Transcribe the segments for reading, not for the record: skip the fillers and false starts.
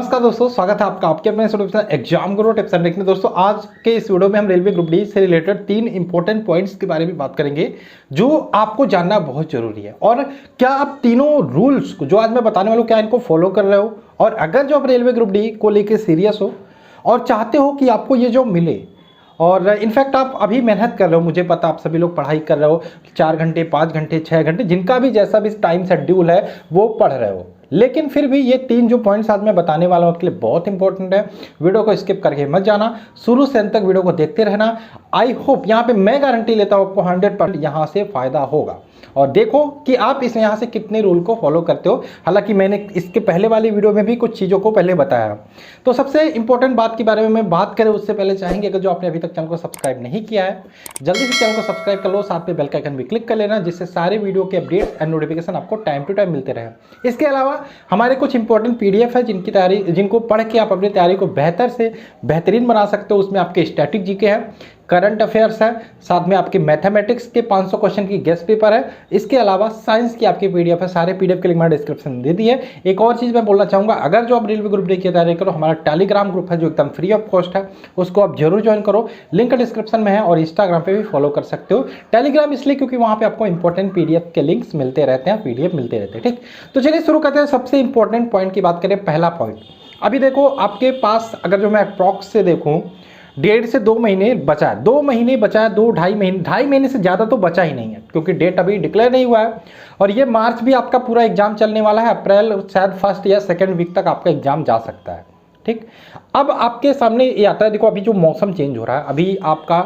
नमस्कार दोस्तों, स्वागत है आपका आपके अपने exam Guru tips and tricks में। दोस्तों आज के इस वीडियो में हम रेलवे ग्रुप डी से रिलेटेड 3 इंपॉर्टेंट पॉइंट्स के बारे में बात करेंगे जो आपको जानना बहुत जरूरी है। और क्या आप तीनों रूल्स को जो आज मैं बताने वाला हूं, क्या इनको फॉलो कर रहे हो? और अगर जो आप रेलवे ग्रुप डी को लेकर सीरियस हो और चाहते हो कि आपको ये जॉब मिले, और इनफैक्ट आप अभी मेहनत कर रहे हो, मुझे पता आप सभी लोग पढ़ाई कर रहे हो, 4 घंटे 5 घंटे 6 घंटे जिनका भी जैसा भी टाइम शेड्यूल है वो पढ़ रहे हो, लेकिन फिर भी ये 3 जो पॉइंट्स आज मैं बताने वाला हूं आपके लिए बहुत इंपॉर्टेंट है। वीडियो को स्किप करके मत जाना, शुरू से अंत तक वीडियो को देखते रहना। आई होप यहाँ पे मैं गारंटी लेता हूँ आपको 100% यहाँ से फायदा होगा। और देखो कि आप इस यहाँ से कितने रूल को फॉलो करते हो। हालांकि मैंने इसके पहले वाली वीडियो में भी कुछ चीज़ों को पहले बताया। तो सबसे इंपॉर्टेंट बात के बारे में मैं बात करें उससे पहले चाहेंगे कि जो आपने अभी तक चैनल को सब्सक्राइब नहीं किया है जल्दी से चैनल को सब्सक्राइब कर लो, साथ में बेल का आइकन भी क्लिक कर लेना, जिससे सारे वीडियो के अपडेट्स एंड नोटिफिकेशन आपको टाइम टू टाइम मिलते रहे। इसके अलावा हमारे कुछ इंपॉर्टेंट पीडीएफ है जिनको पढ़ के आप अपनी तैयारी को बेहतर से बेहतरीन बना सकते हो। उसमें आपके स्टैटिक जीके है, करंट अफेयर्स है, साथ में आपके मैथमेटिक्स के 500 क्वेश्चन की गेस्ट पेपर है। इसके अलावा साइंस की आपकी पीडीएफ है। सारे पीडीएफ के लिंक मैंने डिस्क्रिप्शन में दे दी है। एक और चीज़ मैं बोलना चाहूँगा, अगर जो आप रेलवे ग्रुप डी की तैयारी करो, हमारा टेलीग्राम ग्रुप है जो एकदम फ्री ऑफ कॉस्ट है, उसको आप जरूर ज्वाइन करो। लिंक डिस्क्रिप्शन में है और इंस्टाग्राम पे भी फॉलो कर सकते हो। टेलीग्राम इसलिए क्योंकि वहाँ पे आपको इंपॉर्टेंट पीडीएफ के लिंक्स मिलते रहते हैं, पीडीएफ मिलते रहते हैं। ठीक, तो चलिए शुरू करते हैं। सबसे इंपॉर्टेंट पॉइंट की बात करें, पहला पॉइंट, अभी देखो आपके पास अगर जो मैं अप्रॉक्स से देखूँ 1.5 से 2 महीने बचा है, 2 महीने बचा है, 2-2.5 महीने से ज़्यादा तो बचा ही नहीं है, क्योंकि डेट अभी डिक्लेयर नहीं हुआ है। और ये मार्च भी आपका पूरा एग्जाम चलने वाला है, अप्रैल शायद 1st या 2nd वीक तक आपका एग्जाम जा सकता है। ठीक, अब आपके सामने ये आता है, देखो अभी जो मौसम चेंज हो रहा है, अभी आपका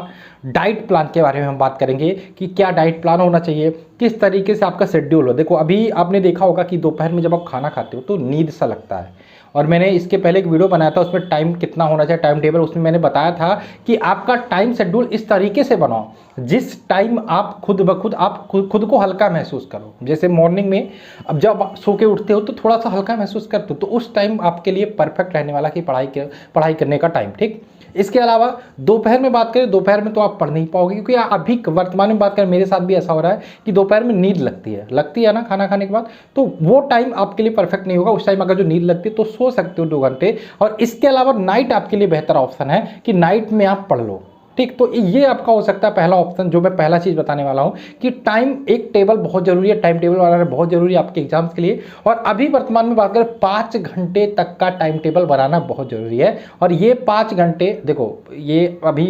डाइट प्लान के बारे में हम बात करेंगे कि क्या डाइट प्लान होना चाहिए, किस तरीके से आपका शेड्यूल हो। देखो अभी आपने देखा होगा कि दोपहर में जब आप खाना खाते हो तो नींद सा लगता है, और मैंने इसके पहले एक वीडियो बनाया था, उसमें टाइम कितना होना चाहिए, टाइम टेबल, उसमें मैंने बताया था कि आपका टाइम शेड्यूल इस तरीके से बनाओ जिस टाइम आप खुद ब खुद आप खुद को हल्का महसूस करो। जैसे मॉर्निंग में अब जब आप सो के उठते हो तो थोड़ा सा हल्का महसूस करते हो, तो उस टाइम आपके लिए परफेक्ट रहने वाला कि पढ़ाई करने का टाइम। ठीक, इसके अलावा दोपहर में बात करें, दोपहर में तो आप पढ़ नहीं पाओगे, क्योंकि अभी वर्तमान में बात करें, मेरे साथ भी ऐसा हो रहा है कि दोपहर में नींद लगती है ना खाना खाने के बाद, तो वो टाइम आपके लिए परफेक्ट नहीं होगा। उस टाइम अगर जो नींद लगती है तो सो सकते हो 2 घंटे। और इसके अलावा नाइट आपके लिए बेहतर ऑप्शन है कि नाइट में आप पढ़ लो। ठीक, तो ये आपका हो सकता है पहला ऑप्शन, जो मैं पहला चीज़ बताने वाला हूँ कि टाइम एक टेबल बहुत जरूरी है, टाइम टेबल बनाना बहुत जरूरी है आपके एग्जाम्स के लिए। और अभी वर्तमान में बात करें 5 घंटे तक का टाइम टेबल बनाना बहुत जरूरी है। और ये 5 घंटे देखो, ये अभी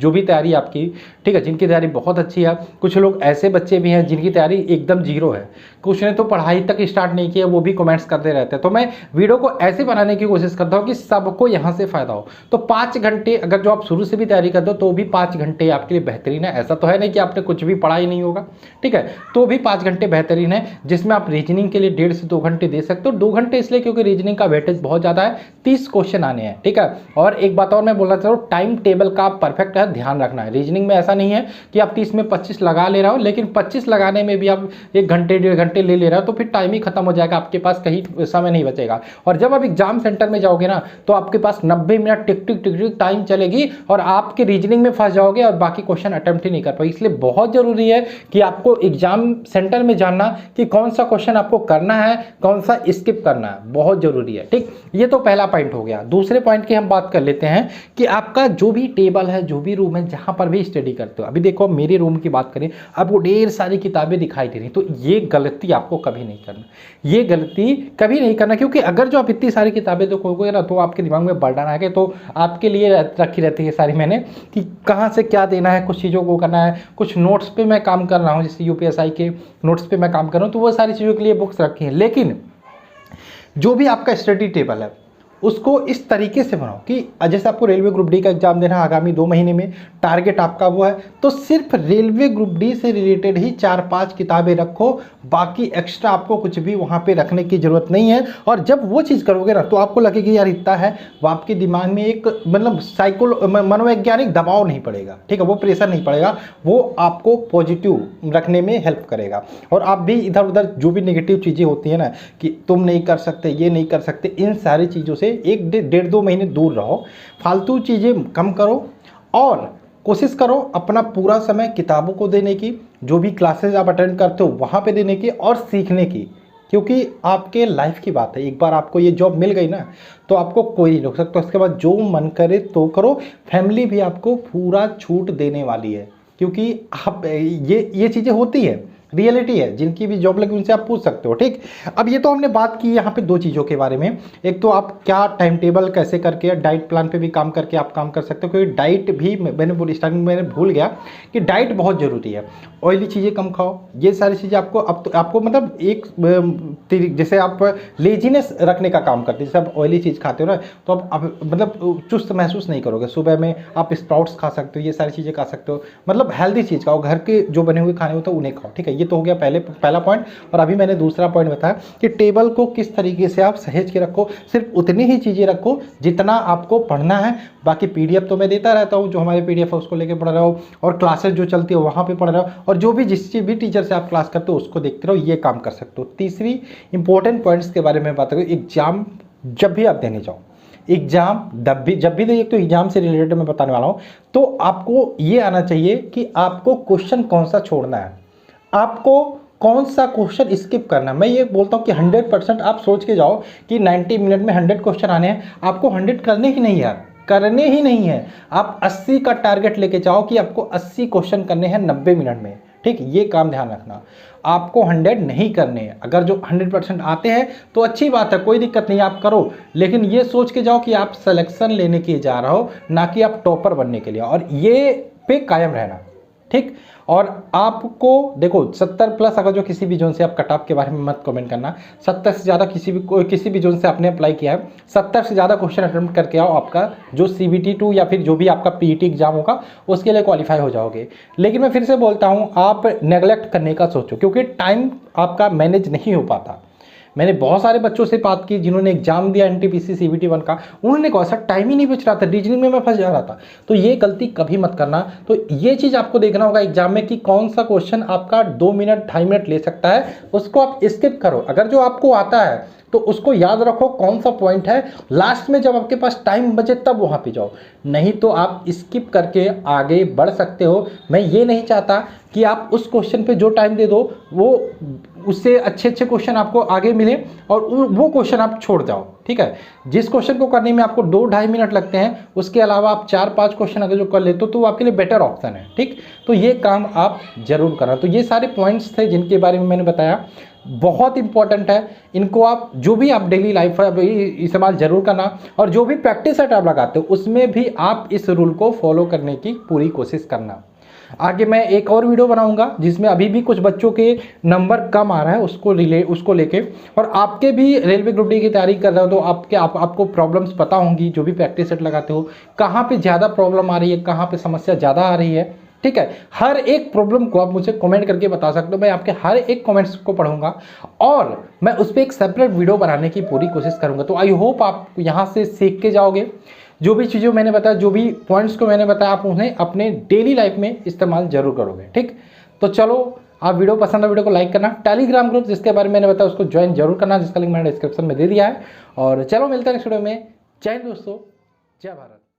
जो भी तैयारी आपकी, ठीक है, जिनकी तैयारी बहुत अच्छी है, कुछ लोग ऐसे बच्चे भी हैं जिनकी तैयारी एकदम जीरो है, कुछ ने तो पढ़ाई तक स्टार्ट नहीं किया, वो भी कमेंट्स करते रहते हैं। तो मैं वीडियो को ऐसे बनाने की कोशिश करता हूँ कि सबको यहाँ से फायदा हो। तो 5 घंटे अगर जो आप शुरू से भी तैयारी कर दो तो भी 5 घंटे आपके लिए बेहतरीन है। ऐसा तो है नहीं कि आपने कुछ भी पढ़ा ही नहीं होगा, ठीक है, तो भी 5 घंटे बेहतरीन है, जिसमें आप रीजनिंग के लिए 1.5 से 2 घंटे दे सकते हो। 2 घंटे इसलिए क्योंकि रीजनिंग का वेटेज बहुत ज़्यादा है, 30 क्वेश्चन आने हैं। ठीक है, और एक बात और मैं बोलना चाह रहा हूँ, टाइम टेबल का परफेक्ट है, ध्यान रखना है। रीजनिंग में ऐसा नहीं है कि आप 30 में 25 लगा ले रहा हो, लेकिन 25 लगाने में भी आप 1 घंटे 1.5 घंटे ले रहा हो तो फिर टाइम ही खत्म हो जाएगा, आपके पास कहीं समय नहीं बचेगा। और जब आप एग्जाम सेंटर में जाओगे ना तो आपके पास 90 मिनट टिक टिक टिक टिक टाइम चलेगी और आपके रीजनिंग में फंस जाओगे और बाकी क्वेश्चन अटेम्प्ट ही नहीं कर पाओगे। इसलिए बहुत जरूरी है कि आपको एग्जाम सेंटर में जानना कि कौन सा क्वेश्चन आपको करना है, कौन सा स्किप करना है, बहुत जरूरी है। ठीक, ये तो पहला पॉइंट हो गया। दूसरे पॉइंट की हम बात कर लेते हैं कि आपका जो भी टेबल है, जो भी रूम है, जहां पर भी स्टडी करते हो, अभी देखो मेरे रूम की बात करें, आपको ढेर सारी किताबें दिखाई दे रही, तो ये गलती आपको कभी नहीं करना, ये गलती कभी नहीं करना, क्योंकि अगर जो आप इतनी सारी किताबें देखोगे ना तो आपके दिमाग में बर्डन आएगा। तो आपके लिए रखी रहती है सारी मैंने कि कहाँ से क्या देना है, कुछ चीज़ों को करना है, कुछ नोट्स पे मैं काम कर रहा हूँ, जैसे यूपीएसआई के नोट्स पे मैं काम कर रहा हूँ, तो वो सारी चीज़ों के लिए बुक्स रखी हैं। लेकिन जो भी आपका स्टडी टेबल है उसको इस तरीके से बनाओ कि जैसे आपको रेलवे ग्रुप डी का एग्जाम देना है आगामी 2 महीने में, टारगेट आपका वो है, तो सिर्फ रेलवे ग्रुप डी से रिलेटेड ही 4-5 किताबें रखो, बाकी एक्स्ट्रा आपको कुछ भी वहाँ पे रखने की जरूरत नहीं है। और जब वो चीज़ करोगे ना तो आपको लगेगी यार इतना है, वो आपके दिमाग में एक मतलब मनोवैज्ञानिक दबाव नहीं पड़ेगा, ठीक है, वो प्रेशर नहीं पड़ेगा, वो आपको पॉजिटिव रखने में हेल्प करेगा। और आप भी इधर उधर जो भी नेगेटिव चीज़ें होती हैं ना कि तुम नहीं कर सकते, ये नहीं कर सकते, इन सारी चीज़ों से 1-1.5-2 महीने दूर रहो, फालतू चीज़ें कम करो और कोशिश करो अपना पूरा समय किताबों को देने की, जो भी क्लासेज आप अटेंड करते हो वहाँ पे देने की और सीखने की। क्योंकि आपके लाइफ की बात है। एक बार आपको ये जॉब मिल गई ना तो आपको कोई नहीं रोक सकता। उसके बाद जो मन करे तो करो। फैमिली भी आपको पूरा छूट देने वाली है, क्योंकि आप ये चीज़ें होती है, रियलिटी है। जिनकी भी जॉब लगी उनसे आप पूछ सकते हो, ठीक। अब ये तो हमने बात की यहाँ पे दो चीज़ों के बारे में। एक तो आप क्या टाइम टेबल कैसे करके डाइट प्लान पे भी काम करके आप काम कर सकते हो, क्योंकि डाइट भी मैंने स्टार्टिंग में भूल गया कि डाइट बहुत ज़रूरी है। ऑयली चीज़ें कम खाओ, ये सारी चीज़ें आपको अब तो आपको मतलब एक जैसे आप लेजीनेस रखने का काम करते हैं। जैसे आप ऑयली चीज़ खाते हो ना तो आप मतलब चुस्त महसूस नहीं करोगे। सुबह में आप स्प्राउट्स खा सकते हो, ये सारी चीज़ें खा सकते हो, मतलब हेल्दी चीज़ खाओ, घर के जो बने हुए खाने होते हैं उन्हें खाओ, ठीक है। ये तो हो गया पहला पॉइंट। और अभी मैंने दूसरा पॉइंट बताया कि टेबल को किस तरीके से आप सहेज के रखो। सिर्फ उतनी ही चीज़ें रखो जितना आपको पढ़ना है। बाकी पीडीएफ तो मैं देता रहता हूँ, जो हमारे पीडीएफ है उसको लेके पढ़ रहे हो, और क्लासेस जो चलती है वहाँ पे पढ़ रहे हो, और जो भी जिस भी टीचर से आप क्लास करते हो उसको देखते रहो। ये काम कर सकते हो। तीसरी इंपॉर्टेंट पॉइंट्स के बारे में बात करूँ, एग्जाम जब भी आप देने जाओ, एग्जाम जब भी एक तो एग्जाम से रिलेटेड मैं बताने वाला हूँ, तो आपको ये आना चाहिए कि आपको क्वेश्चन कौन सा छोड़ना है, आपको कौन सा क्वेश्चन स्किप करना है। मैं ये बोलता हूँ कि 100% आप सोच के जाओ कि 90 मिनट में 100 क्वेश्चन आने हैं, आपको 100 करने ही नहीं यार, करने ही नहीं है। आप 80 का टारगेट लेके जाओ कि आपको 80 क्वेश्चन करने हैं 90 मिनट में, ठीक। ये काम ध्यान रखना, आपको 100 नहीं करने हैं। अगर जो 100% आते हैं तो अच्छी बात है, कोई दिक्कत नहीं, आप करो। लेकिन ये सोच के जाओ कि आप सिलेक्शन लेने के लिए जा रहे हो, ना कि आप टॉपर बनने के लिए, और ये पे कायम रहना, ठीक। और आपको देखो 70 प्लस, अगर जो किसी भी जोन से आप कट ऑफ के बारे में मत कमेंट करना। 70 से ज़्यादा किसी भी जोन से आपने अप्लाई किया है, 70 से ज़्यादा क्वेश्चन अटेम्प्ट करके आओ, आपका जो CBT 2 या फिर जो भी आपका PET एग्जाम होगा उसके लिए क्वालिफाई हो जाओगे। लेकिन मैं फिर से बोलता हूँ, आप नेगलेक्ट करने का सोचो, क्योंकि टाइम आपका मैनेज नहीं हो पाता। मैंने बहुत सारे बच्चों से बात की जिन्होंने एग्जाम दिया NTPC CBT 1 का, उन्होंने कहा सर टाइम ही नहीं बच रहा था, रीजनिंग में मैं फंस जा रहा था। तो ये गलती कभी मत करना। तो ये चीज़ आपको देखना होगा एग्जाम में कि कौन सा क्वेश्चन आपका 2 मिनट 2.5 मिनट ले सकता है, उसको आप स्किप करो। अगर जो आपको आता है तो उसको याद रखो कौन सा पॉइंट है, लास्ट में जब आपके पास टाइम बचे तब वहाँ पे जाओ, नहीं तो आप स्किप करके आगे बढ़ सकते हो। मैं ये नहीं चाहता कि आप उस क्वेश्चन पे जो टाइम दे दो वो उससे अच्छे क्वेश्चन आपको आगे मिले और वो क्वेश्चन आप छोड़ जाओ, ठीक है। जिस क्वेश्चन को करने में आपको 2-2.5 मिनट लगते हैं, उसके अलावा आप 4-5 क्वेश्चन अगर जो कर लेते हो तो वो आपके लिए बेटर ऑप्शन है, ठीक। तो ये काम आप जरूर करना। तो ये सारे पॉइंट्स थे जिनके बारे में मैंने बताया, बहुत इंपॉर्टेंट है। इनको आप जो भी आप डेली लाइफ है इस्तेमाल जरूर करना, और जो भी प्रैक्टिस सेट आप लगाते हो उसमें भी आप इस रूल को फॉलो करने की पूरी कोशिश करना। आगे मैं एक और वीडियो बनाऊंगा जिसमें अभी भी कुछ बच्चों के नंबर कम आ रहा है उसको लेके, और आपके भी रेलवे ग्रुप डी की तैयारी कर रहे हो तो आपको प्रॉब्लम्स पता होंगी। जो भी प्रैक्टिस सेट लगाते हो, कहाँ पे ज़्यादा प्रॉब्लम आ रही है, कहाँ पे समस्या ज़्यादा आ रही है, ठीक है। हर एक प्रॉब्लम को आप मुझे कमेंट करके बता सकते हो, मैं आपके हर एक कमेंट्स को पढ़ूंगा और मैं उस पर एक सेपरेट वीडियो बनाने की पूरी कोशिश करूंगा। तो आई होप आप यहाँ से सीख के जाओगे। जो भी चीज़ें मैंने बताया, जो भी पॉइंट्स को मैंने बताया, आप उन्हें अपने डेली लाइफ में इस्तेमाल जरूर करोगे, ठीक। तो चलो, आप वीडियो पसंद है वीडियो को लाइक करना, टेलीग्राम ग्रुप जिसके बारे में मैंने बताया उसको ज्वाइन जरूर करना, जिसका लिंक मैंने डिस्क्रिप्शन में दे दिया है। और चलो मिलते हैं नेक्स्ट वीडियो में। जय हिंद दोस्तों, जय भारत।